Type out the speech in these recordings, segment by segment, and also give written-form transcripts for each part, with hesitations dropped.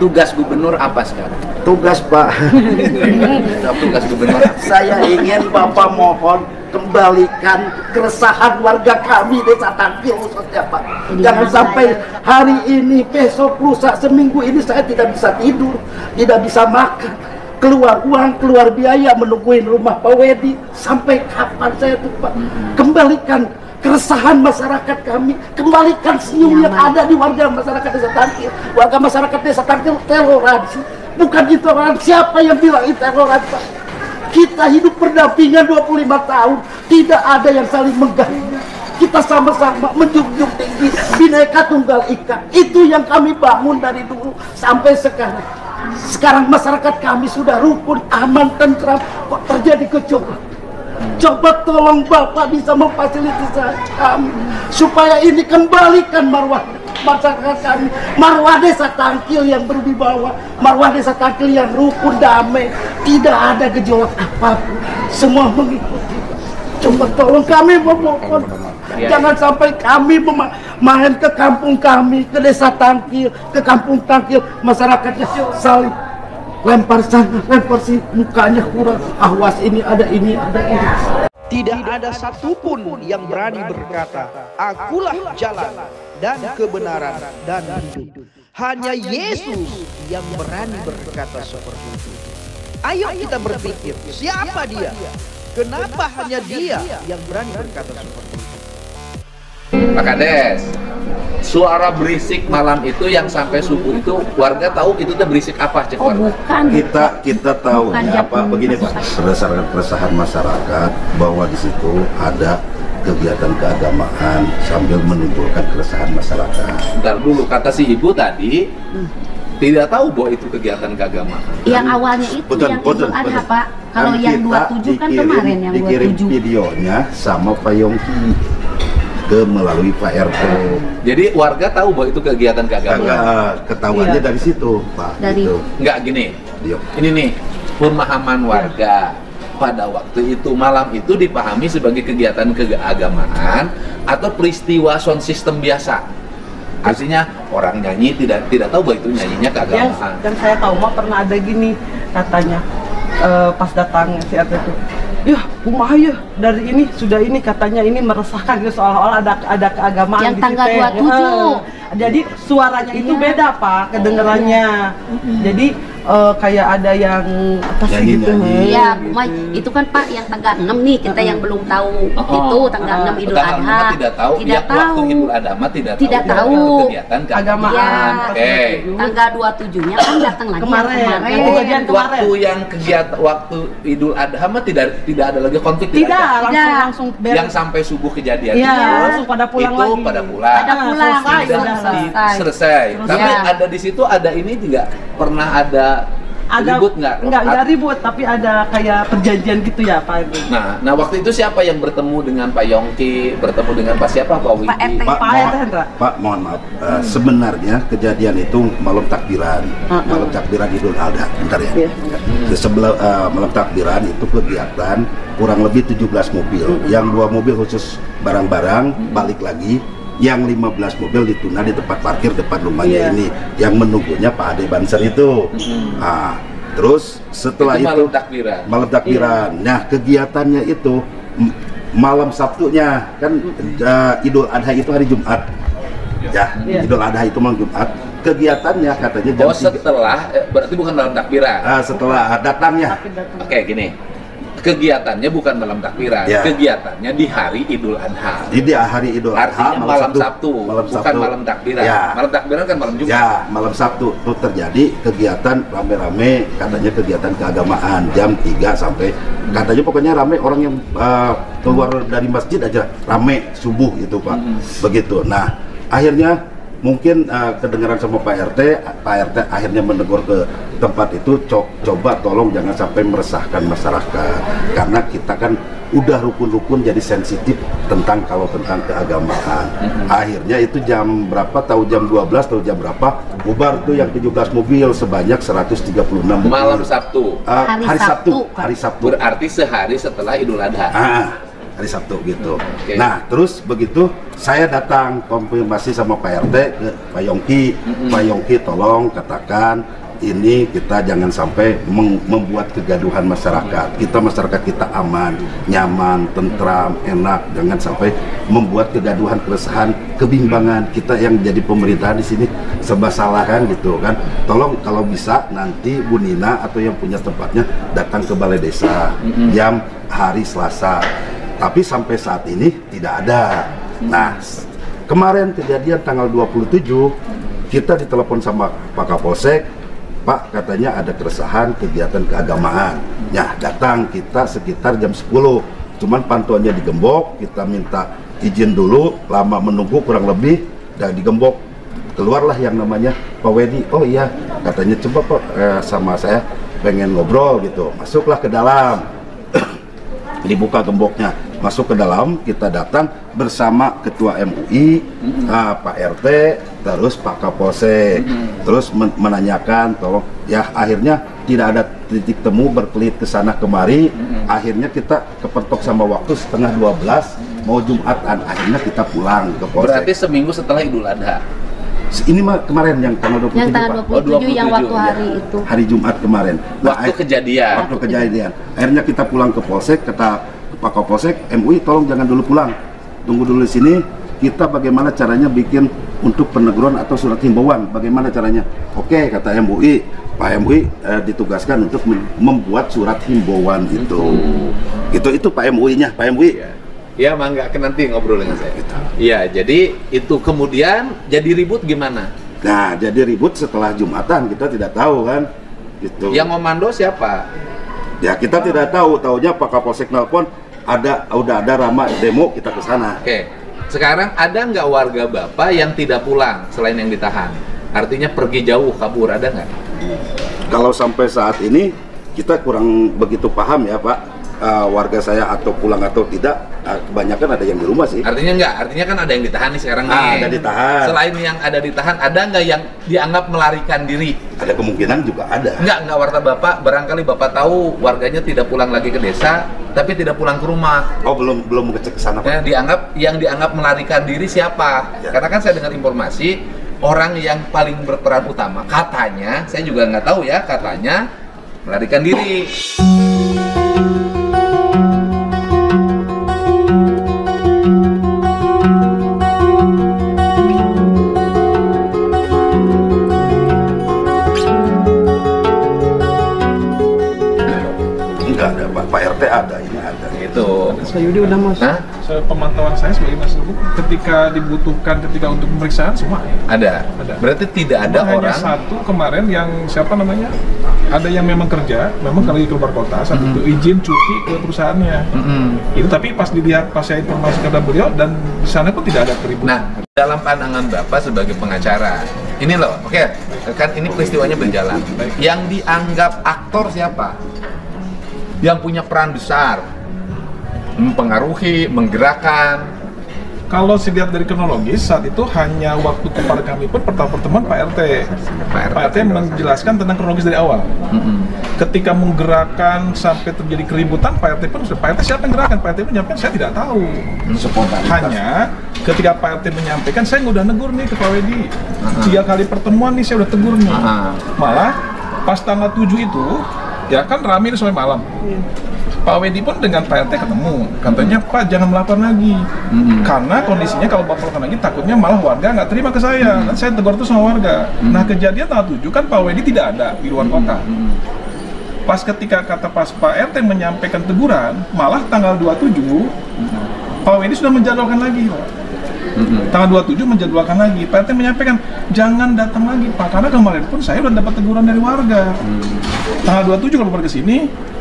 tugas gubernur apa sekarang? Tugas Pak, Tugas gubernur apa? saya ingin Bapak mohon kembalikan keresahan warga kami Desa Tangkil khususnya Pak. Jangan sampai hari ini, besok, lusa, seminggu ini saya tidak bisa tidur, tidak bisa makan, keluar uang, keluar biaya menungguin rumah Pak Wedi. Sampai kapan saya tuh Pak? Kembalikan keresahan masyarakat kami, kembalikan senyum yang ada di warga masyarakat Desa Tangkil. Warga masyarakat Desa Tangkil toleransi, bukan intoleransi. Siapa yang bilang intoleransi Pak? Kita hidup berdampingan 25 tahun, tidak ada yang saling mengganggu. Kita sama-sama menjunjung tinggi Bhinneka Tunggal Ika. Itu yang kami bangun dari dulu sampai sekarang. Sekarang masyarakat kami sudah rukun, aman, tentram. Kok terjadi kecoklatan? Coba tolong Bapak bisa memfasilitasi kami supaya ini kembalikan marwah masyarakat kami, marwah Desa Tangkil yang berwibawa, marwah Desa Tangkil yang rukun, damai, tidak ada gejolak apapun, semua mengikuti. Coba tolong kami memohon, jangan sampai kami main ke kampung kami, ke Desa Tangkil, ke kampung Tangkil, masyarakatnya saling lempar sana, lempar sini, mukanya kurang, awas ini ada ini, ada ini. Tidak ada satupun yang berani berkata, akulah jalan dan kebenaran dan hidup. Hanya Yesus yang berani berkata seperti itu. Ayo kita berpikir, siapa dia? Kenapa hanya dia yang berani berkata seperti itu? Pak Kades, suara berisik malam itu yang sampai subuh itu warga tahu itu tuh berisik apa cek warga? Bukan. Kita tahu Bukan apa begini Pak, berdasarkan keresahan masyarakat bahwa di situ ada kegiatan keagamaan sambil menimbulkan keresahan masyarakat. Bentar dulu, kata si ibu tadi tidak tahu bahwa itu kegiatan keagamaan. Yang awalnya itu yang Idul Adha Pak. Kalau yang 27 kan kemarin yang 27. Dikirim videonya sama Pak Yongki ke melalui Pak RT. Jadi warga tahu bahwa itu kegiatan keagamaan. Ketahuannya dari situ Pak. Dari gitu. Enggak gini. Ini nih pemahaman warga pada waktu itu, malam itu dipahami sebagai kegiatan keagamaan atau peristiwa sound system biasa. Artinya orang nyanyi tidak tahu bahwa itu nyanyinya keagamaan. Yang saya tahu mah pernah ada gini katanya pas datang si RT itu, ya kumaha ya dari ini sudah ini katanya ini meresahkan gitu, seolah-olah ada keagamaan yang di tanggal situ. 27. Jadi suaranya itu beda Pak kedengerannya. Jadi kayak ada yang apa sih gitu. Iya, itu kan Pak yang tanggal 6 nih, kita yang belum tahu itu tanggal 6 Idul Tanggal Adha. 6 tidak tahu. Tidak Ya, tahu. waktu Idul Adha mah tidak Tidak tahu. tahu. Itu kegiatan keagamaan. Ya, Oke. tanggal 27-nya kan datang lagi Kemarin. yang Yang kejadian kemarin. Waktu yang kegiatan waktu Idul Adha mah tidak ada lagi konflik. Tidak, ada. langsung beres. Yang sampai subuh kejadian Iya, itu, langsung pada pulang itu lagi. pada pulang. Pada pulang, selesai, sudah udah selesai. Selesai. Tapi Ya. ada di situ ada ini juga pernah ada ribut nggak? Enggak ribut, tapi ada kayak perjanjian gitu ya Pak. Nah waktu itu siapa yang bertemu dengan Pak Yongki, bertemu dengan Pak siapa, Pak Widi? Pak RT. Pak, mohon maaf. Sebenarnya kejadian itu malam takbiran, malam takbiran Idul Adha. Bentar ya. Sebelum malam takbiran itu kegiatan kurang lebih 17 mobil. Yang 2 mobil khusus barang-barang balik lagi. Yang 15 mobil ditunda di tempat parkir depan rumahnya ini, yang menunggunya Pak Ade Banser itu. Nah, terus setelah itu malam takbiran. Nah, kegiatannya itu malam Sabtunya kan Idul Adha itu hari Jumat. Ya, Idul Adha itu malam Jumat. Kegiatannya katanya jam 3. Setelah berarti bukan malam takbiran. Setelah datangnya. Oke, gini. Kegiatannya bukan malam takbiran, kegiatannya di hari Idul Adha. Di hari Idul Adha, artinya malam Sabtu, bukan malam takbiran. Ya. Malam takbiran kan malam Jumat. Ya, malam Sabtu itu terjadi kegiatan rame-rame, katanya kegiatan keagamaan jam 3 sampai katanya pokoknya rame, orang yang keluar dari masjid aja rame subuh gitu Pak. Begitu. Nah, akhirnya mungkin kedengaran sama Pak RT akhirnya menegur ke tempat itu, coba tolong jangan sampai meresahkan masyarakat, karena kita kan udah rukun-rukun jadi sensitif tentang keagamaan. Akhirnya itu jam berapa, tahu jam 12 tahu jam berapa, bubar tuh yang 17 mobil sebanyak 136 mobil. Malam Sabtu. Hari Sabtu. Berarti sehari setelah Idul Adha. hari Sabtu gitu. Nah, terus begitu saya datang konfirmasi sama Pak RT ke Pak Yongki. Pak Yongki tolong katakan ini kita jangan sampai membuat kegaduhan masyarakat. Masyarakat kita aman, nyaman, tentram, enak. Jangan sampai membuat kegaduhan, keresahan, kebimbangan. Kita yang jadi pemerintahan di sini serba salah kan gitu kan. Tolong kalau bisa nanti Bu Nina atau yang punya tempatnya datang ke Balai Desa jam hari Selasa. Tapi sampai saat ini tidak ada. Nah, kemarin kejadian tanggal 27 kita ditelepon sama Pak Kapolsek. Pak, katanya ada keresahan kegiatan keagamaan. Ya, datang kita sekitar jam 10. Cuman pantauannya digembok, kita minta izin dulu, lama menunggu kurang lebih, dan digembok. Keluarlah yang namanya Pak Wedi. Oh iya, katanya coba Pak sama saya pengen ngobrol gitu. Masuklah ke dalam. Dibuka gemboknya, masuk ke dalam, kita datang bersama Ketua MUI, Pak RT, terus Pak Kapolsek, terus menanyakan, tolong, ya akhirnya tidak ada titik temu, berkelit ke sana kemari, akhirnya kita kepentok sama waktu setengah 12, mau Jumatan, akhirnya kita pulang ke Polsek. Berarti seminggu setelah Idul Adha? Ini mah kemarin yang tanggal 27, yang tanggal 27, yang waktu hari itu. Hari Jumat kemarin. Waktu kejadian. Waktu kejadian. Akhirnya kita pulang ke Polsek, kata Pak Kapolsek, MUI tolong jangan dulu pulang. Tunggu dulu di sini. Kita bagaimana caranya bikin untuk peneguran atau surat himbauan? Bagaimana caranya? Oke, kata MUI. Pak MUI ditugaskan untuk membuat surat himbauan itu. Itu Pak MUI-nya, Pak MUI. Ya, mangga nanti ngobrol dengan saya. Iya, jadi itu kemudian jadi ribut gimana? Nah, jadi ribut setelah Jumatan, kita tidak tahu kan. Gitu. Yang komando siapa? Ya, kita tidak tahu. Taunya Pak Kapolsek nelpon, udah ada rama demo, kita ke sana. Oke. Sekarang ada nggak warga Bapak yang tidak pulang selain yang ditahan? Artinya pergi jauh, kabur, ada nggak? Kalau sampai saat ini kita kurang begitu paham ya Pak. Warga saya atau pulang atau tidak, kebanyakan ada yang di rumah sih. Artinya kan ada yang ditahan nih sekarang nih. Ada ditahan. Selain yang ada ditahan, ada nggak yang dianggap melarikan diri? Ada kemungkinan juga ada. Nggak warta Bapak, barangkali Bapak tahu warganya tidak pulang lagi ke desa, tapi tidak pulang ke rumah. Oh, belum ngecek ke sana Pak. Yang dianggap melarikan diri siapa? Ya. Karena kan saya dengar informasi, orang yang paling berperan utama, katanya, saya juga nggak tahu ya, katanya melarikan diri. Pak RT ada, ini ada. Itu. Pak Yudi udah masuk. Hah? Pemantauan saya sebagai Mas Lubu, ketika dibutuhkan ketika untuk pemeriksaan semua Ada. Berarti tidak ada hanya orang. satu kemarin yang siapa namanya? Ada yang memang kerja, memang lagi keluar kota, saat itu izin cuti ke perusahaannya. Itu tapi pas dilihat, pas saya informasi kepada beliau dan di sana pun tidak ada keributan. Nah, dalam pandangan Bapak sebagai pengacara, ini loh, oke, kan ini peristiwanya berjalan. Yang dianggap aktor siapa? Yang punya peran besar, mempengaruhi, menggerakkan. Kalau dilihat dari kronologis, saat itu hanya waktu kepada kami pun pertemuan Pak RT. Pak RT menjelaskan tentang kronologis dari awal. Ketika menggerakkan sampai terjadi keributan, Pak RT pun, Pak RT siapa yang gerakan? Pak RT menyampaikan, saya tidak tahu. Hanya ketika Pak RT menyampaikan, saya udah negur nih ke Pak Wedi. 3 kali pertemuan nih saya udah tegur nih. Malah pas tanggal 7 itu, ya kan rame sampai malam. Pak Wedi pun dengan Pak RT ketemu, katanya Pak jangan melapor lagi, karena kondisinya kalau Bapak melakukan lagi takutnya malah warga nggak terima ke saya, kan saya tegur tuh sama warga. Nah kejadian tanggal 7 kan Pak Wedi tidak ada di luar kota. Pas ketika pas Pak RT menyampaikan teguran, malah tanggal 27 Pak Wedi sudah menjadwalkan lagi Pak. Tanggal 27 menjadwalkan lagi, Pak RT menyampaikan jangan datang lagi Pak, karena kemarin pun saya udah dapat teguran dari warga. Tanggal 27 kalau pergi ke sini,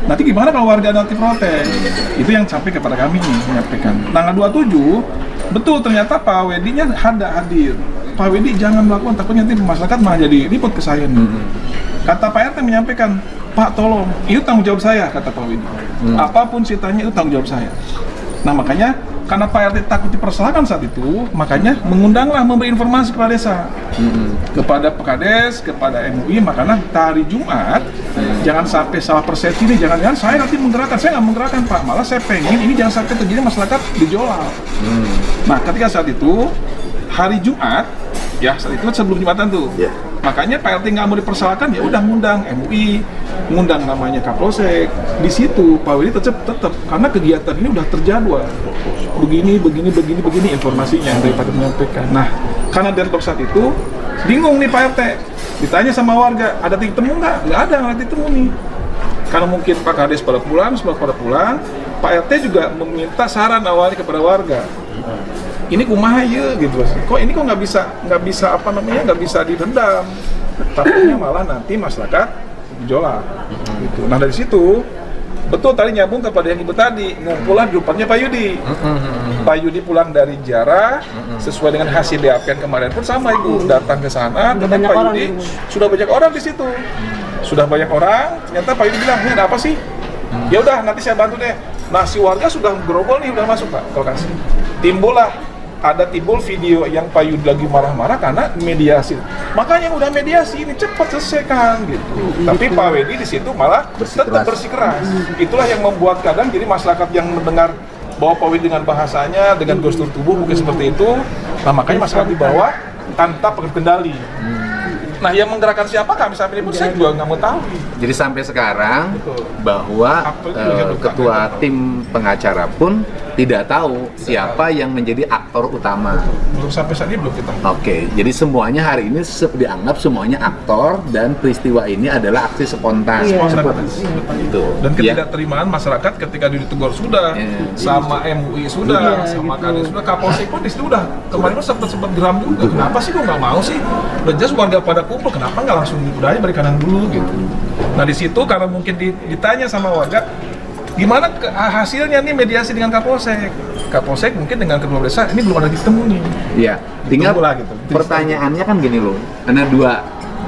nanti gimana kalau warga nanti protes? Itu yang sampai kepada kami nih menyampaikan. Tanggal 27 betul ternyata Pak Wedi-nya hadir. Pak Wedi jangan melakukan, takutnya nanti masyarakat malah jadi ribut ke saya nih. Kata Pak RT menyampaikan, Pak tolong, itu tanggung jawab saya, kata Pak Wedi. Apapun ceritanya itu tanggung jawab saya. Nah makanya karena Pak RT takut dipersalahkan saat itu, makanya mengundanglah memberi informasi kepada desa, kepada Pekades, kepada MUI. Makanya hari Jumat jangan sampai salah persepsi nih, jangan-jangan saya nanti menggerakkan, saya nggak menggerakkan Pak, malah saya pengen ini jangan sampai terjadi masyarakat dijolal. Nah ketika saat itu hari Jumat, ya saat itu sebelum Jumatan tuh, makanya Pak RT nggak mau dipersalahkan, ya udah ngundang MUI, ngundang namanya Kapolsek. Di situ Pak Willy tetap karena kegiatan ini udah terjadwal, begini informasinya yang daripada menyampaikan. Nah karena dari saat itu bingung nih Pak RT, ditanya sama warga, ada titik temu nggak? Nggak ada titik temu nih. Karena mungkin Pak Kades pada pulang, semua pada pulang, Pak RT juga meminta saran awalnya kepada warga. Ini kumaha ya gitu, kok ini kok nggak bisa apa namanya, nggak bisa direndam, takutnya malah nanti masyarakat gejolak gitu. Nah dari situ betul tadi nyambung kepada yang ibu tadi, ngumpulan di depannya Pak Yudi. Pak Yudi pulang dari Jara sesuai dengan hasil DAP kemarin pun sama ibu, datang ke sana dengan Pak Yudi, sudah banyak orang di situ, sudah banyak orang. Ternyata Pak Yudi bilang, ini ada apa sih? Ya udah nanti saya bantu deh. Nah si warga sudah gerobol nih, udah masuk Pak, kalau kasih. Timbul video yang Pak Yudi lagi marah-marah karena mediasi. Makanya udah mediasi ini cepat selesaikan gitu. Tapi Pak Wedi di situ malah tetap bersikeras. Itulah yang membuat kadang jadi masyarakat yang mendengar bahwa Pak Wedi dengan bahasanya, dengan gestur tubuh mungkin seperti itu. Nah makanya masyarakat di bawah tanpa terkendali. Nah yang menggerakkan siapa kami sampai ini pun saya juga nggak mau tahu. Jadi sampai sekarang bahwa ketua tim pengacara pun tidak tahu siapa yang menjadi aktor utama. Belum sampai saat ini belum kita. Oke, jadi semuanya hari ini dianggap semuanya aktor dan peristiwa ini adalah aksi spontan. Itu. Dan ketidakterimaan masyarakat ketika ditegur sudah, sama MUI sudah, sama Kades sudah, Kapolsek pun di situ udah. Kemarin pun sempat geram juga. Kenapa sih kok nggak mau sih? Udah jelas warga pada kumpul, kenapa nggak langsung udah aja beri kanan dulu gitu. Nah di situ karena mungkin ditanya sama warga, gimana hasilnya nih mediasi dengan Kapolsek? Kapolsek mungkin dengan kedua desa ini belum ada ditemu nih. Iya, tinggal gitu. Pertanyaannya kan gini loh, ada dua,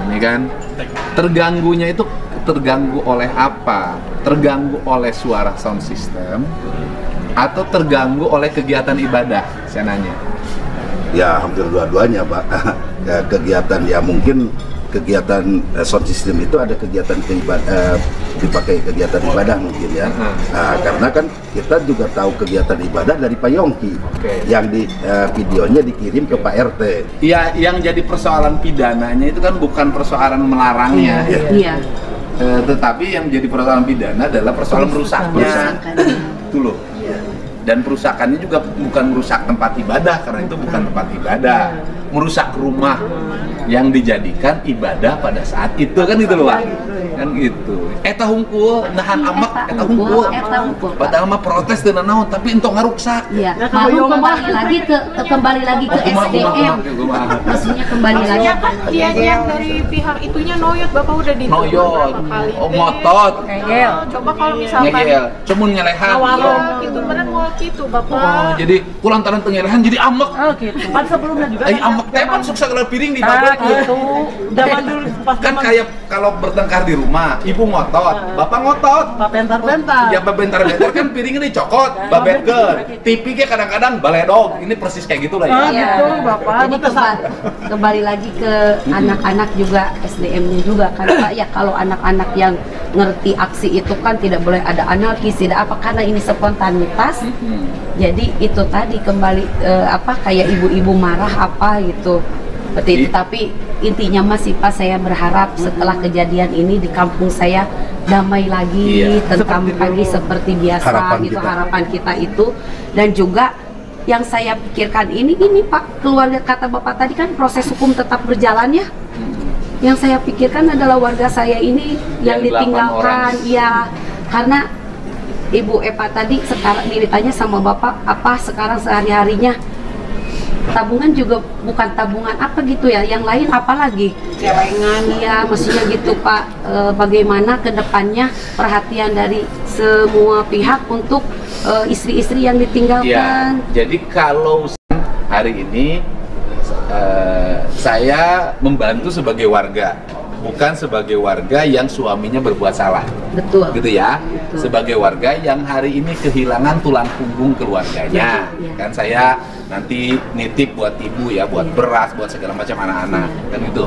ini kan terganggunya itu terganggu oleh apa? Terganggu oleh suara sound system atau terganggu oleh kegiatan ibadah? Saya nanya. Ya hampir dua-duanya Pak. Ya, kegiatan ya mungkin kegiatan sound system itu ada kegiatan dipakai kegiatan ibadah mungkin ya. Nah, karena kan kita juga tahu kegiatan ibadah dari Pak Yongki yang di videonya dikirim ke Pak RT. Iya, yang jadi persoalan pidananya itu kan bukan persoalan melarangnya. Iya. Tetapi yang jadi persoalan pidana adalah persoalan merusaknya. Itu loh. Dan perusakannya juga bukan merusak tempat ibadah karena itu bukan tempat ibadah, merusak rumah yang dijadikan ibadah pada saat itu kan gitu loh Pak. Kan gitu. Eta hungkul nahan amak eta hungkul. Padahal mah protes teu naon tapi entong ngaruksak. Iya. Lalu kembali lagi ke SDM. Maksudnya kembali lagi. Dia yang dari pihak itunya noyot, Bapak udah ditegur berapa kali. Ngotot. Coba kalau misalkan ngegel, cuman nyelehan. Itu benar mau gitu Bapak. Oh, jadi kulantaran tengelehan jadi amek. Oh gitu. Kan sebelumnya juga. Amek teh pan sukses kalau piring di babak gitu. Zaman dulu pas kan kayak kalau bertengkar di rumah, ibu ngotot, bapak ngotot. Bentar-bentar. Ya bentar-bentar kan piringnya dicokot, babetkeun. TV ke kadang-kadang baledog. Ini persis kayak gitulah ya. Gitu, Bapak. Jadi kembali lagi ke anak-anak juga, SDM-nya juga kan Pak. Ya kalau anak-anak yang ngerti aksi itu kan tidak boleh ada anarkis, tidak apa karena ini spontanitas. Jadi itu tadi kembali kayak ibu-ibu marah apa gitu. Seperti itu, tapi intinya masih Pak saya berharap setelah kejadian ini di kampung saya damai lagi, tentram lagi seperti biasa harapan kita itu. Dan juga yang saya pikirkan ini Pak, keluarga kata Bapak tadi kan proses hukum tetap berjalan ya. Yang saya pikirkan adalah warga saya ini yang ditinggalkan ya, karena Ibu Eva tadi sekarang ditanya sama Bapak apa sekarang sehari-harinya tabungan juga bukan tabungan apa gitu ya, yang lain apalagi celengan ya, maksudnya gitu Pak. Bagaimana kedepannya perhatian dari semua pihak untuk istri-istri yang ditinggalkan. Ya, jadi kalau hari ini saya membantu sebagai warga, bukan sebagai warga yang suaminya berbuat salah. Betul. Gitu ya. Betul. Sebagai warga yang hari ini kehilangan tulang punggung keluarganya. Ya. Kan saya nanti nitip buat ibu ya, buat beras, buat segala macam anak-anak. Kan gitu.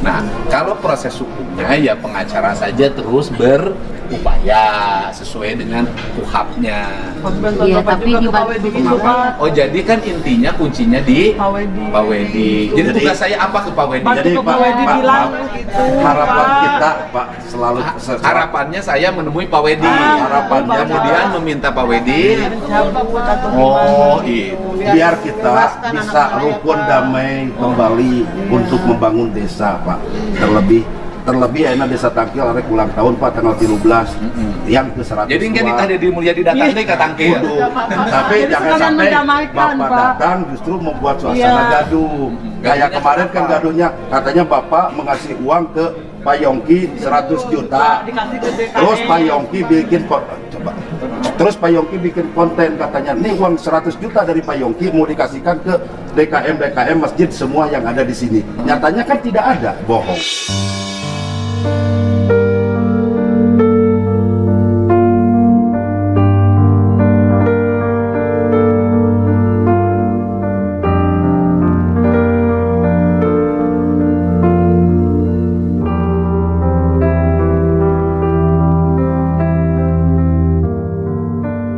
Nah, kalau proses hukumnya ya pengacara saja terus berupaya sesuai dengan KUHAP-nya. Iya, tapi di Oh, jadi kan intinya kuncinya di Pak Wedi. Jadi tugas saya apa ke Pak Wedi? Jadi Pak Wedi bilang gitu, harapan Pak. kita Pak selalu Harapannya saya menemui Pak Wedi. Harapannya Kemudian meminta Pak Wedi. Cabut atau Oh, itu. biar kita bisa rukun damai kembali untuk membangun desa Pak. Terlebih enak Desa Tangkil arek ulang tahun Pak tanggal 13 yang ke 100. Jadi enggak ditanya di mulia didatang deh ke Tangkil. Tapi jangan sekalian sampai mendamaikan, Bapak Pak. datang justru membuat suasana Iya. gaduh. Kayak Gaduhnya kemarin kan kenapa? gaduhnya katanya Bapak mengasih uang ke Pak Yongki 100 juta. Dikasih ke DKM. Terus Pak Yongki bikin Terus Pak Yongki bikin konten katanya, nih uang 100 juta dari Pak Yongki mau dikasihkan ke DKM masjid semua yang ada di sini. Nyatanya kan tidak ada, bohong.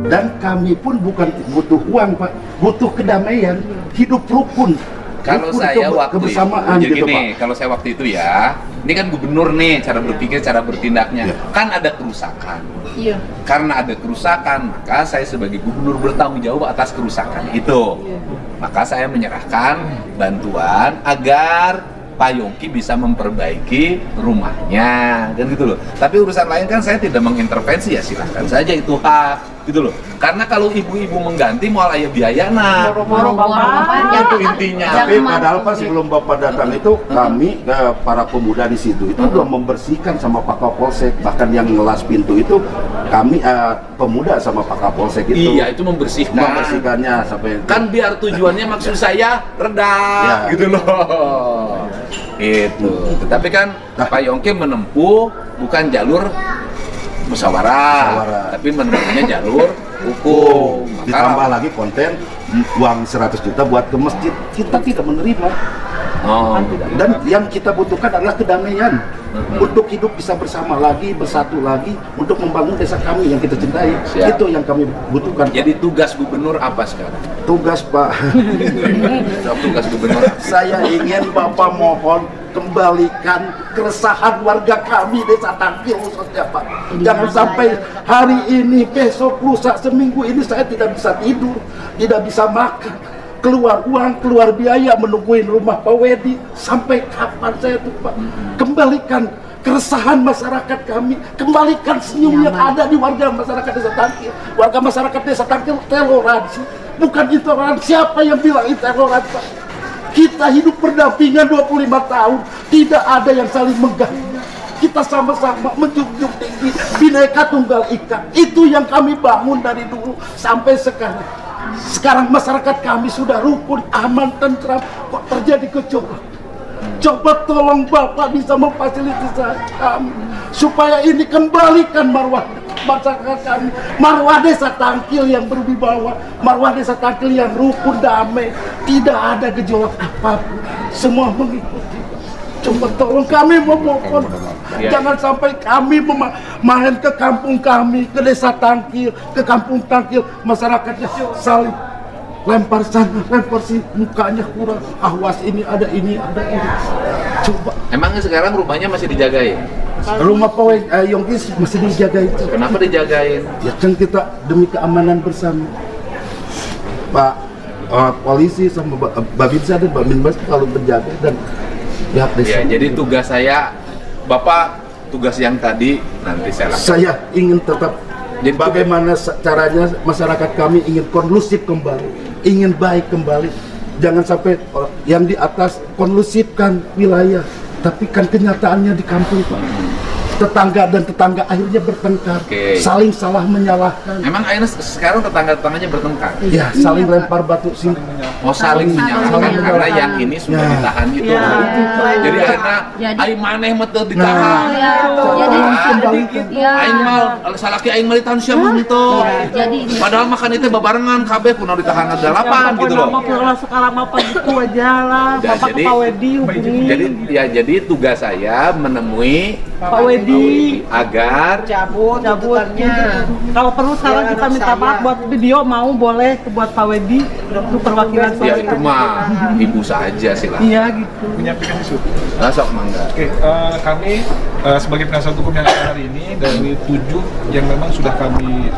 Dan kami pun bukan butuh uang Pak, butuh kedamaian, hidup rukun. Kalau Rukun saya waktu kebersamaan itu, gitu gini, Pak. kalau saya waktu itu ya, ini kan gubernur nih, cara berpikir, cara bertindaknya, kan ada kerusakan. Iya. Karena ada kerusakan, maka saya sebagai gubernur bertanggung jawab atas kerusakan itu. Maka saya menyerahkan bantuan agar Pak Yongki bisa memperbaiki rumahnya, dan gitu loh. Tapi urusan lain kan saya tidak mengintervensi, ya silahkan saja itu hak, gitu loh. Karena kalau ibu-ibu mengganti mau ayah biaya nah, Boro-boro Bapak. itu intinya. Tapi padahal Pak sebelum Bapak datang itu kami para pemuda di situ itu udah membersihkan sama Pak Kapolsek, bahkan yang ngelas pintu itu kami pemuda sama Pak Kapolsek itu. Iya, itu membersihkan. Membersihkannya sampai Kan biar tujuannya maksud saya reda, Ya. gitu loh. Itu. Tetapi kan Pak Yongki menempuh bukan jalur musyawarah, tapi menempuhnya jalur hukum. ditambah lagi konten uang 100 juta buat ke masjid, kita tidak menerima. Oh. Dan yang kita butuhkan adalah kedamaian untuk hidup bisa bersama lagi, bersatu lagi untuk membangun desa kami yang kita cintai. Siap. Itu yang kami butuhkan. Jadi tugas gubernur apa sekarang? Tugas Pak, Tugas gubernur apa? saya ingin Bapak mohon kembalikan keresahan warga kami Desa Tangkil khususnya Pak. Jangan sampai hari ini, besok, lusa, seminggu ini saya tidak bisa tidur, tidak bisa makan, keluar uang, keluar biaya menungguin rumah Pak Wedi. Sampai kapan saya tuh Pak? Kembalikan keresahan masyarakat kami, kembalikan senyum yang ada di warga masyarakat Desa Tangkil. Warga masyarakat Desa Tangkil toleransi, bukan intoleransi. Siapa yang bilang intoleransi Pak? Kita hidup berdampingan 25 tahun, tidak ada yang saling mengganggu. Kita sama-sama menjunjung tinggi Bhinneka Tunggal Ika. Itu yang kami bangun dari dulu sampai sekarang. Sekarang masyarakat kami sudah rukun, aman, tentram. Kok terjadi kecoba? Coba tolong Bapak bisa memfasilitasi kami supaya ini kembalikan marwah masyarakat kami, marwah Desa Tangkil yang berwibawa, marwah Desa Tangkil yang rukun, damai, tidak ada gejolak apapun, semua mengikuti. Coba tolong kami memohon, jangan sampai kami main ke kampung kami, ke Desa Tangkil, ke kampung Tangkil, masyarakatnya saling lempar sana, lempar sini, mukanya kurang, awas ini ada ini. Coba. Emangnya sekarang rumahnya masih dijagain? Rumah Pak Yongki masih dijaga itu. Kenapa dijagain? Ya kan kita demi keamanan bersama. Pak polisi sama Babinsa dan Babinbas selalu berjaga dan pihak desa. Ya, jadi tugas saya, Bapak tugas yang tadi nanti saya lakukan. Saya ingin tetap Jadi bagaimana caranya masyarakat kami ingin kondusif kembali, ingin baik kembali. Jangan sampai yang di atas kondusifkan wilayah, tapi kan kenyataannya di kampung Pak. tetangga dan tetangga akhirnya bertengkar, saling salah menyalahkan. Emang akhirnya sekarang tetangga-tetangganya bertengkar? Ya, saling lempar batu saling menyalahkan karena yang ini sudah ditahan itu. Jadi akhirnya aing maneh meteu ditahan. Aing mal salaki aing mah ditahan sia menteu. Padahal makan itu babarengan kabeh kunaon ditahan 8 gitu loh. Sekarang apa gitu aja lah. Bapak ke Pak Wedi hubungi. Jadi tugas saya menemui Pak Wedi agar cabut. Kalau perlu sekarang kita minta maaf buat video mau boleh buat Pak Wedi untuk perwakilan ya itu mah ibu saja silakan. Iya gitu. Menyampaikan isu. Sok mangga. Oke, kami sebagai penasihat hukum yang ada hari ini dari 7 yang memang sudah kami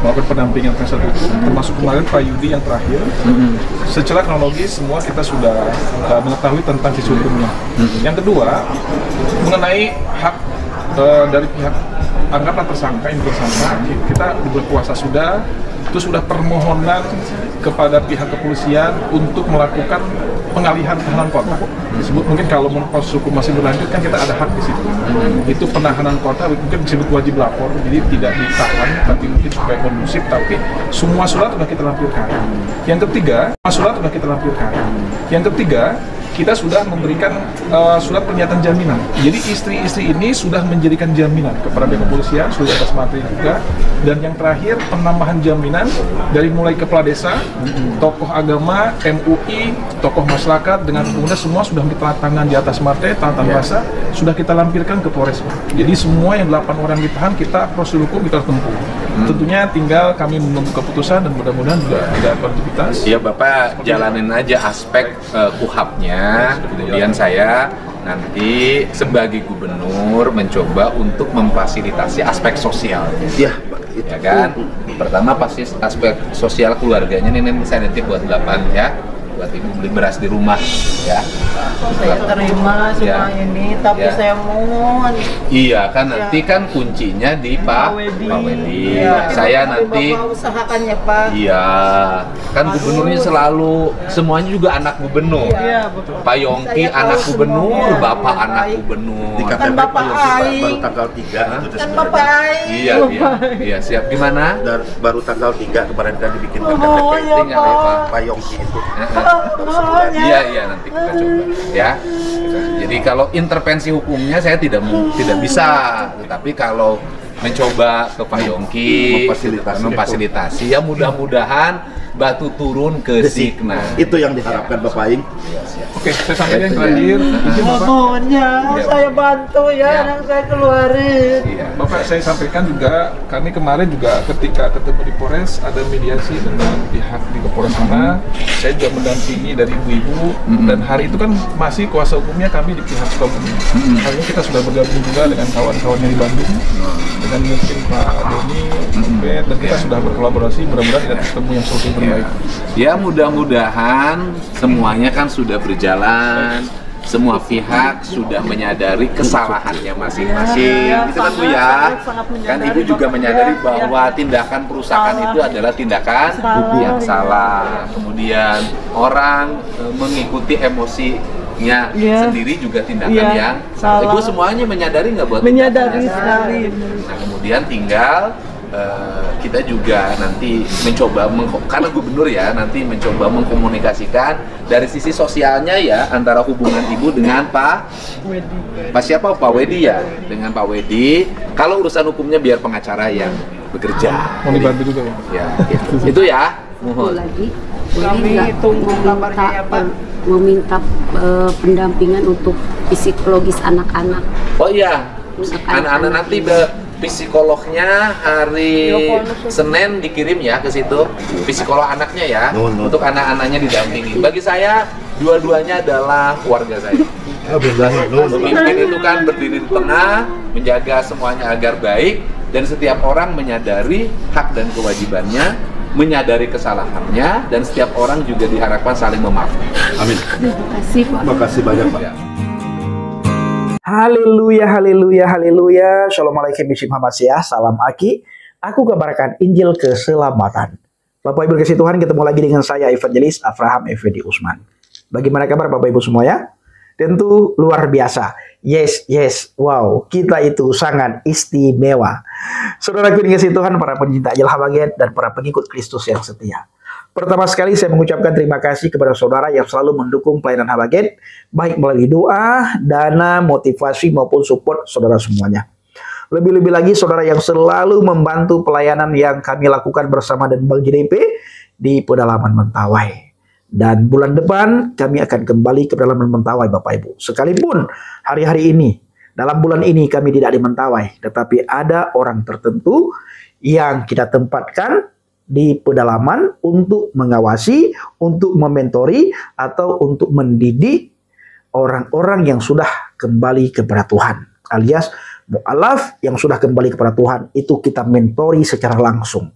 melakukan pendampingan penasihat hukum, termasuk kemarin Pak Yudi yang terakhir. Secara kronologis semua kita sudah mengetahui tentang sisi hukumnya. Yang kedua mengenai hak dari pihak anggaplah tersangka, ini tersangka, kita berkuasa sudah permohonan kepada pihak kepolisian untuk melakukan pengalihan tahanan kota. Disebut mungkin kalau proses hukum masih berlanjut kan kita ada hak di situ. Itu penahanan kota mungkin disebut wajib lapor, jadi tidak ditahan tapi mungkin supaya kondusif, tapi semua surat sudah kita lampirkan. Yang ketiga, kita sudah memberikan surat pernyataan jaminan. Jadi istri-istri ini sudah menjadikan jaminan kepada pihak kepolisian, sudah atas materi juga. Dan yang terakhir penambahan jaminan dari mulai kepala desa, tokoh agama, MUI, tokoh masyarakat dengan pengguna semua sudah kita tangan di atas materi, tangan basah, sudah kita lampirkan ke Polres. Jadi semua yang 8 orang ditahan kita proses hukum kita tempuh. Tentunya tinggal kami menunggu keputusan dan mudah-mudahan juga tidak ada aktivitas. Iya Bapak jalanin aja aspek kuhapnya, kemudian saya nanti sebagai gubernur mencoba untuk memfasilitasi aspek sosial. Ya, ya kan? Pertama pasti aspek sosial keluarganya ini saya nitip buat 8 ya. Buat ibu beli beras di rumah ya. Saya terima semua ini, tapi saya mohon. Iya kan nanti kan kuncinya di Pak Wedi. Saya nanti Bapak usahakan ya Pak. Iya, kan gubernurnya selalu semuanya juga anak gubernur. Iya, betul. Pak Yongki anak gubernur, Bapak anak gubernur. Di KTP Kan Bapak Ai. baru tanggal 3 itu Kan Bapak Ai. Iya, siap gimana? baru tanggal 3 kemarin kan dibikin KTP. Ya, Tinggal ya, Pak. Pak Yongki itu. Iya nanti kita coba ya. Jadi kalau intervensi hukumnya saya tidak bisa, tetapi kalau mencoba ke Pak Yongki memfasilitasi ya mudah-mudahan batu turun ke Signa. Itu yang diharapkan Bapak Aing. Oke, saya sampaikan yang terakhir. Mohonnya saya bantu anak saya keluarin. Iya. Bapak saya sampaikan juga, kami kemarin juga ketika ketemu di Polres ada mediasi dengan pihak di Polres sana. Saya juga mendampingi dari ibu-ibu dan hari itu kan masih kuasa hukumnya kami di pihak Sukabumi. Hari ini kita sudah bergabung juga dengan kawan-kawannya di Bandung, dengan mungkin Pak Doni, dan kita sudah berkolaborasi. Mudah-mudahan kita ketemu yang solusi terbaik. Ya mudah-mudahan semuanya kan sudah berjalan. Semua pihak sudah menyadari kesalahannya masing-masing, gitu kan Bu ya? Kan Ibu juga menyadari bahwa tindakan perusahaan itu adalah tindakan yang salah. Kemudian orang mengikuti emosinya sendiri juga tindakan yang salah. Ibu semuanya menyadari nggak buat? Menyadari sekali. Nah kemudian tinggal kita juga nanti mencoba karena gubernur ya nanti mencoba mengkomunikasikan dari sisi sosialnya ya antara hubungan ibu dengan Pak Wedi ya, dengan Pak Wedi. Kalau urusan hukumnya biar pengacara yang bekerja. Mau dibantu juga ya gitu. Itu ya. Mohon lagi Kami tunggu kabarnya ya Pak. Meminta pendampingan untuk psikologis anak-anak. Oh iya, anak-anak nanti psikolognya hari Senin dikirim ya ke situ, psikolog anaknya ya, untuk anak-anaknya didampingi. Bagi saya dua-duanya adalah keluarga saya. Pemimpin itu kan berdiri di tengah, menjaga semuanya agar baik, dan setiap orang menyadari hak dan kewajibannya, menyadari kesalahannya, dan setiap orang juga diharapkan saling memaafkan. Amin. Terima kasih Pak. Terima kasih banyak Pak. Haleluya, haleluya, haleluya. Assalamualaikum warahmatullahi wabarakatuh. Salam Aki. Aku kabarkan Injil keselamatan. Bapak Ibu kasih Tuhan, ketemu lagi dengan saya Evangelis Abraham Effendi Usman. Bagaimana kabar Bapak Ibu semua ya? Tentu luar biasa. Yes, yes. Wow, kita itu sangat istimewa. Saudaraku dikasihi Tuhan, para pencinta Ajil Habaget dan para pengikut Kristus yang setia. Pertama sekali saya mengucapkan terima kasih kepada saudara yang selalu mendukung pelayanan Habaget, baik melalui doa, dana, motivasi maupun support saudara semuanya. Lebih-lebih lagi saudara yang selalu membantu pelayanan yang kami lakukan bersama dan Bang JDP di pedalaman Mentawai. Dan bulan depan kami akan kembali ke pedalaman Mentawai Bapak Ibu. Sekalipun hari-hari ini, dalam bulan ini kami tidak di Mentawai, tetapi ada orang tertentu yang kita tempatkan di pedalaman untuk mengawasi, untuk mementori, atau untuk mendidik orang-orang yang sudah kembali kepada Tuhan. Alias mu'alaf yang sudah kembali kepada Tuhan, itu kita mentori secara langsung.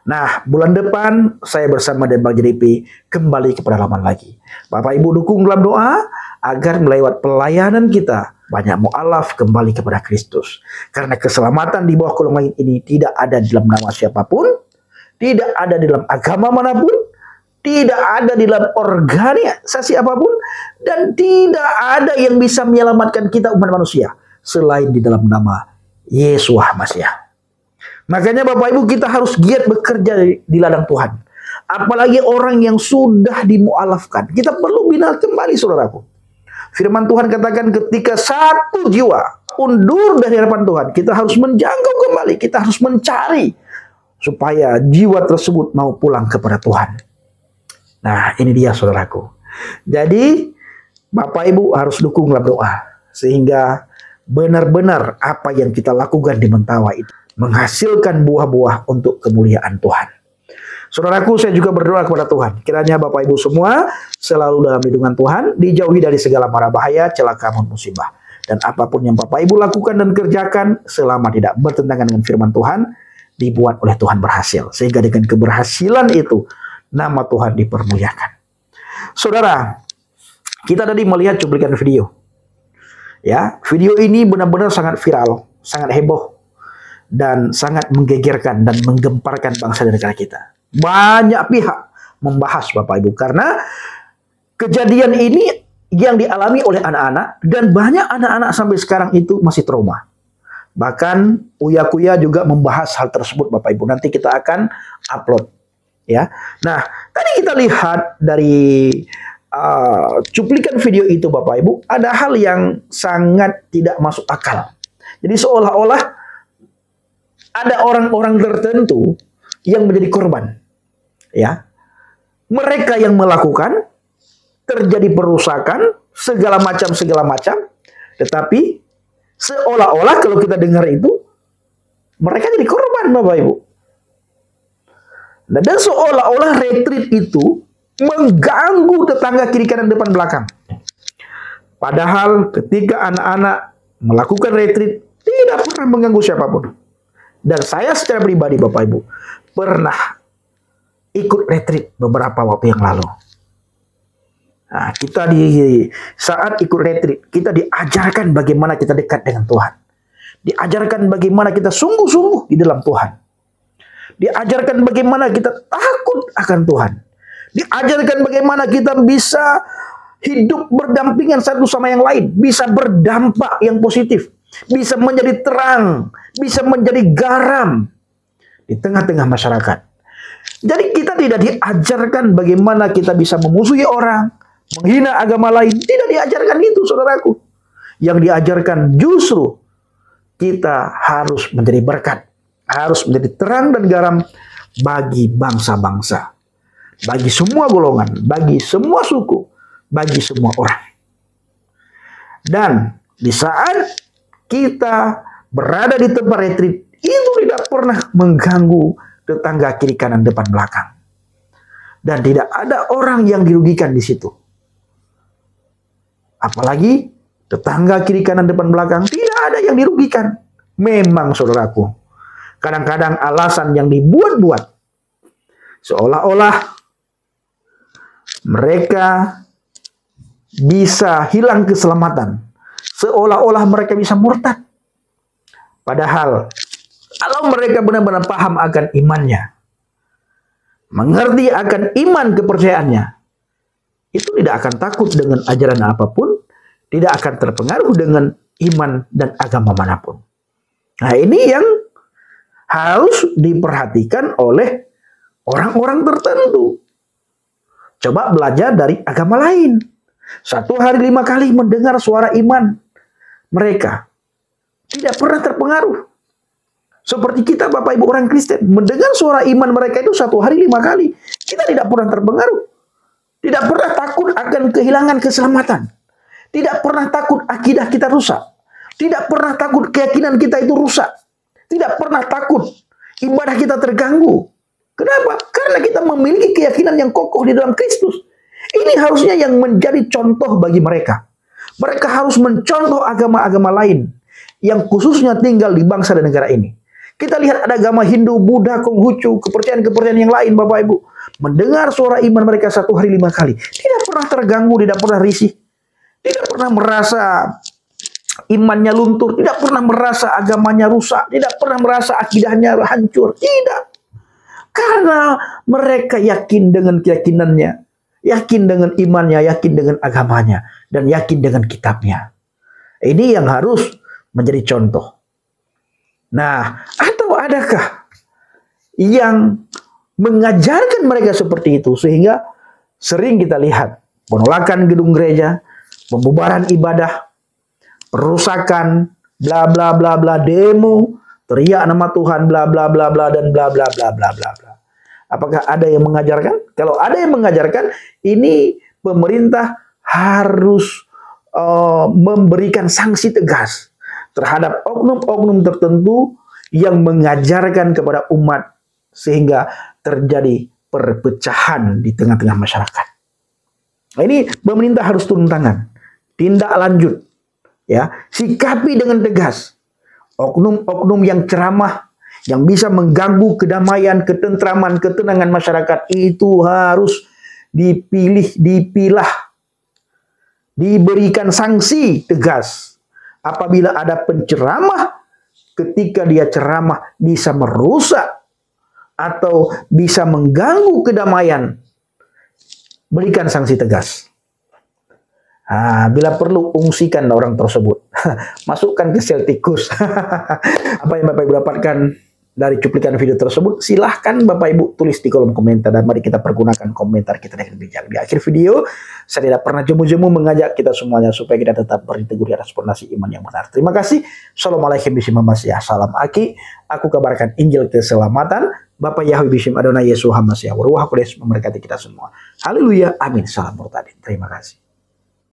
Nah, bulan depan saya bersama dengan Bang JDP kembali ke pedalaman lagi. Bapak Ibu dukung dalam doa agar melewat pelayanan kita banyak mu'alaf kembali kepada Kristus. Karena keselamatan di bawah kolong langit ini tidak ada di dalam nama siapapun, tidak ada di dalam agama manapun, tidak ada di dalam organisasi apapun, dan tidak ada yang bisa menyelamatkan kita umat manusia selain di dalam nama Yesua Masiah. Makanya Bapak Ibu kita harus giat bekerja di ladang Tuhan. Apalagi orang yang sudah dimualafkan. Kita perlu bina kembali saudaraku. Firman Tuhan katakan ketika satu jiwa undur dari hadapan Tuhan, kita harus menjangkau kembali. Kita harus mencari supaya jiwa tersebut mau pulang kepada Tuhan. Nah ini dia saudaraku. Jadi Bapak Ibu harus dukung dalam doa. Sehingga benar-benar apa yang kita lakukan di Mentawai itu menghasilkan buah-buah untuk kemuliaan Tuhan. Saudaraku, saya juga berdoa kepada Tuhan. Kiranya Bapak Ibu semua selalu dalam lindungan Tuhan, dijauhi dari segala mara bahaya, celaka maupun musibah. Dan apapun yang Bapak Ibu lakukan dan kerjakan selama tidak bertentangan dengan firman Tuhan, dibuat oleh Tuhan berhasil. Sehingga dengan keberhasilan itu, nama Tuhan dipermuliakan. Saudara, kita tadi melihat cuplikan video. Ya, video ini benar-benar sangat viral, sangat heboh, dan sangat menggegerkan dan menggemparkan bangsa dan negara kita. Banyak pihak membahas Bapak Ibu karena kejadian ini yang dialami oleh anak-anak dan banyak anak-anak sampai sekarang itu masih trauma. Bahkan Uya Kuya juga membahas hal tersebut Bapak Ibu. Nanti kita akan upload ya. Nah, tadi kita lihat dari cuplikan video itu Bapak Ibu, ada hal yang sangat tidak masuk akal. Jadi seolah-olah ada orang-orang tertentu yang menjadi korban. Ya. Mereka yang melakukan, terjadi perusakan, segala macam, tetapi seolah-olah kalau kita dengar itu, mereka jadi korban Bapak Ibu. Dan seolah-olah retreat itu mengganggu tetangga kiri kanan depan belakang. Padahal ketika anak-anak melakukan retreat, tidak pernah mengganggu siapapun. Dan saya secara pribadi Bapak Ibu pernah ikut retreat beberapa waktu yang lalu. Nah, kita di saat ikut retreat, kita diajarkan bagaimana kita dekat dengan Tuhan. Diajarkan bagaimana kita sungguh-sungguh di dalam Tuhan. Diajarkan bagaimana kita takut akan Tuhan. Diajarkan bagaimana kita bisa hidup berdampingan satu sama yang lain. Bisa berdampak yang positif. Bisa menjadi terang, bisa menjadi garam di tengah-tengah masyarakat. Jadi kita tidak diajarkan bagaimana kita bisa memusuhi orang, menghina agama lain. Tidak diajarkan itu saudaraku. Yang diajarkan justru kita harus menjadi berkat, harus menjadi terang dan garam bagi bangsa-bangsa, bagi semua golongan, bagi semua suku, bagi semua orang. Dan di saat kita berada di tempat retreat, itu tidak pernah mengganggu tetangga kiri kanan depan belakang. Dan tidak ada orang yang dirugikan di situ. Apalagi tetangga kiri kanan depan belakang, tidak ada yang dirugikan. Memang saudaraku, kadang-kadang alasan yang dibuat-buat, seolah-olah mereka bisa hilang keselamatan. Seolah-olah mereka bisa murtad. Padahal, kalau mereka benar-benar paham akan imannya, mengerti akan iman kepercayaannya, itu tidak akan takut dengan ajaran apapun, tidak akan terpengaruh dengan iman dan agama manapun. Nah, ini yang harus diperhatikan oleh orang-orang tertentu. Coba belajar dari agama lain. 1 hari 5 kali mendengar suara iman mereka. Tidak pernah terpengaruh. Seperti kita Bapak Ibu orang Kristen. Mendengar suara iman mereka itu 1 hari 5 kali. Kita tidak pernah terpengaruh. Tidak pernah takut akan kehilangan keselamatan. Tidak pernah takut akidah kita rusak. Tidak pernah takut keyakinan kita itu rusak. Tidak pernah takut ibadah kita terganggu. Kenapa? Karena kita memiliki keyakinan yang kokoh di dalam Kristus. Ini harusnya yang menjadi contoh bagi mereka. Mereka harus mencontoh agama-agama lain yang khususnya tinggal di bangsa dan negara ini. Kita lihat ada agama Hindu, Buddha, Konghucu, kepercayaan-kepercayaan yang lain Bapak Ibu. Mendengar suara iman mereka 1 hari 5 kali. Tidak pernah terganggu, tidak pernah risih. Tidak pernah merasa imannya luntur, tidak pernah merasa agamanya rusak, tidak pernah merasa akidahnya hancur. Tidak. Karena mereka yakin dengan keyakinannya, yakin dengan imannya, yakin dengan agamanya, dan yakin dengan kitabnya. Ini yang harus menjadi contoh. Nah, atau adakah yang mengajarkan mereka seperti itu sehingga sering kita lihat penolakan gedung gereja, pembubaran ibadah, perusakan, bla bla bla bla, demo, teriak nama Tuhan, bla bla bla bla, dan bla bla bla bla bla bla. Apakah ada yang mengajarkan? Kalau ada yang mengajarkan, ini pemerintah harus memberikan sanksi tegas terhadap oknum-oknum tertentu yang mengajarkan kepada umat sehingga terjadi perpecahan di tengah-tengah masyarakat. Nah, ini pemerintah harus turun tangan, tindak lanjut, ya, sikapi dengan tegas oknum-oknum yang ceramah, yang bisa mengganggu kedamaian, ketentraman, ketenangan masyarakat itu harus dipilah, diberikan sanksi tegas. Apabila ada penceramah, ketika dia ceramah bisa merusak atau bisa mengganggu kedamaian, berikan sanksi tegas. Bila perlu ungsikan orang tersebut, masukkan ke sel tikus. Apa yang Bapak Ibu dapatkan dari cuplikan video tersebut, silahkan Bapak Ibu tulis di kolom komentar dan mari kita pergunakan komentar kita dengan bijak. Di akhir video, saya tidak pernah jemu-jemu mengajak kita semuanya supaya kita tetap berteguh di atas fondasi iman yang benar. Terima kasih. Assalamualaikum warahmatullahi wabarakatuh. Salam Aki. Aku kabarkan Injil keselamatan. Bapak Yahweh Bishim Adonai Yesus Hamasyah. Waruah Kudus memberkati kita semua. Haleluya. Amin. Salam Murtadin. Terima kasih.